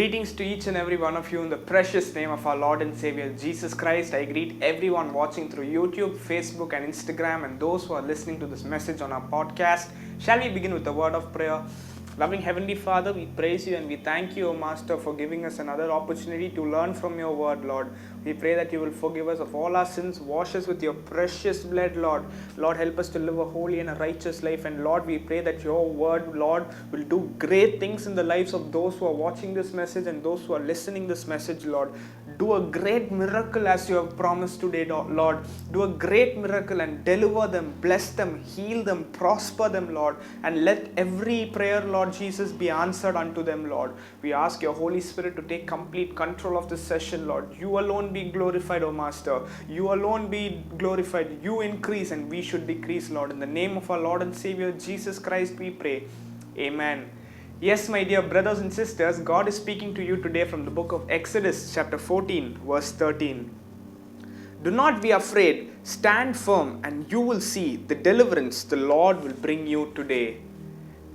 Greetings to each and every one of you in the precious name of our Lord and Savior Jesus Christ. I greet everyone watching through YouTube, Facebook and Instagram, and those who are listening to this message on our podcast. Shall we begin with a word of prayer? Loving Heavenly Father, we praise you and we thank you, O Master, for giving us another opportunity to learn from your word, Lord. We pray that you will forgive us of all our sins, wash us with your precious blood, Lord. Lord, help us to live a holy and a righteous life. And Lord, we pray that your word, Lord, will do great things in the lives of those who are watching this message and those who are listening this message, Lord. Do a great miracle as you have promised today, Lord. Do a great miracle and deliver them, bless them, heal them, prosper them, Lord. And let every prayer, Lord Jesus, be answered unto them, Lord. We ask your Holy Spirit to take complete control of this session, Lord. You alone be glorified, O Master. You alone be glorified. You increase and we should decrease, Lord. In the name of our Lord and Savior Jesus Christ we pray. Amen. Yes, my dear brothers and sisters, God is speaking to you today from the book of Exodus chapter 14 verse 13. Do not be afraid, stand firm and you will see the deliverance the Lord will bring you today.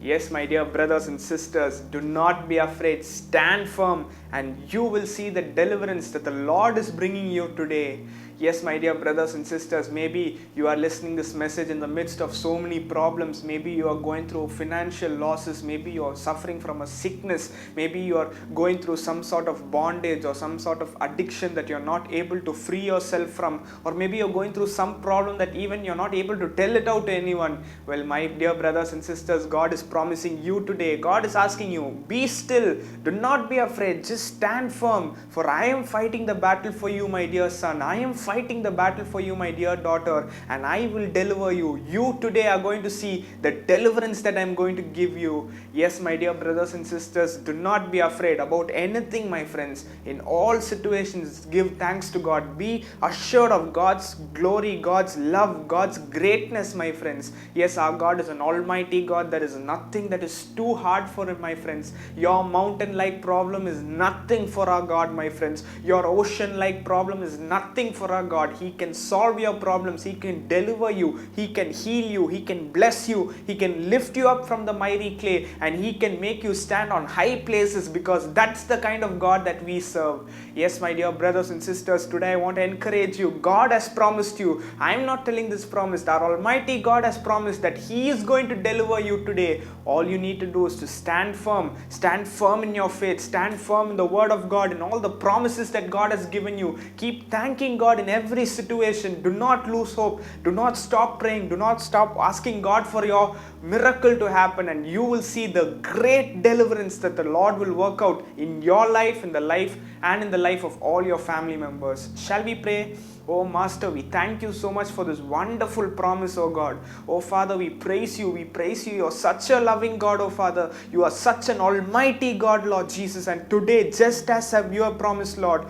Yes, my dear brothers and sisters, do not be afraid, stand firm and you will see the deliverance that the Lord is bringing you today. Yes, my dear brothers and sisters, maybe you are listening this message in the midst of so many problems. Maybe you are going through financial losses. Maybe you are suffering from a sickness. Maybe you are going through some sort of bondage or some sort of addiction that you are not able to free yourself from. Or maybe you are going through some problem that even you are not able to tell it out to anyone. Well, my dear brothers and sisters, God is promising you today. God is asking you, be still. Do not be afraid. Just stand firm. For I am fighting the battle for you, my dear son. I am fighting the battle for you, my dear daughter, and I will deliver you. You today are going to see the deliverance that I am going to give you. Yes, my dear brothers and sisters, do not be afraid about anything, my friends. In all situations, give thanks to God. Be assured of God's glory, God's love, God's greatness, my friends. Yes, our God is an almighty God. There is nothing that is too hard for him, my friends. Your mountain-like problem is nothing for our God, my friends. Your ocean-like problem is nothing for our God. He can solve your problems. He can deliver you. He can heal you. He can bless you. He can lift you up from the mighty clay and he can make you stand on high places, because that's the kind of God that we serve. Yes, my dear brothers and sisters, today I want to encourage you. God has promised you. I am not telling this promise. Our Almighty God has promised that He is going to deliver you today. All you need to do is to stand firm. Stand firm in your faith. Stand firm in the Word of God and all the promises that God has given you. Keep thanking God in every situation. Do not lose hope. Do not stop praying. Do not stop asking God for your miracle to happen, and you will see the great deliverance that the Lord will work out in your life, in the life and in the life of all your family members. Shall we pray? Oh Master, we thank you so much for this wonderful promise, oh God. Oh Father, we praise you. We praise you. You are such a loving God, oh Father. You are such an almighty God, Lord Jesus. And today, just as you have promised, Lord,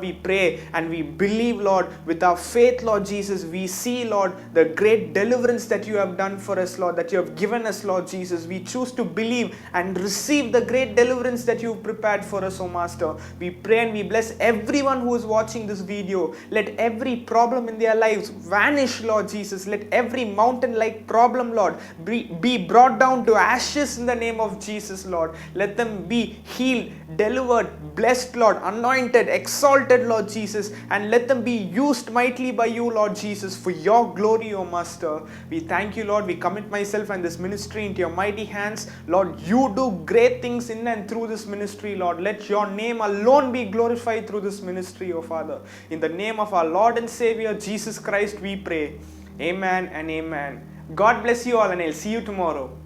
we pray and we believe, Lord, with our faith, Lord Jesus, we see, Lord, the great deliverance that you have done for us, Lord, that you have given us, Lord Jesus. We choose to believe and receive the great deliverance that you have prepared for us, oh Master. We pray and we bless everyone who is watching this video. Let every problem in their lives vanish, Lord Jesus. Let every mountain-like problem, Lord, be brought down to ashes in the name of Jesus, Lord. Let them be healed, delivered, blessed, Lord, anointed, exalted, Lord Jesus, and let them be used mightily by you, Lord Jesus, for your glory, O Master. We thank you, Lord. We commit myself and this ministry into your mighty hands. Lord, you do great things in and through this ministry, Lord. Let your name alone be glorified through this ministry, O Father. In the name of our Lord and Savior Jesus Christ we pray. Amen and amen. God bless you all, and I'll see you tomorrow.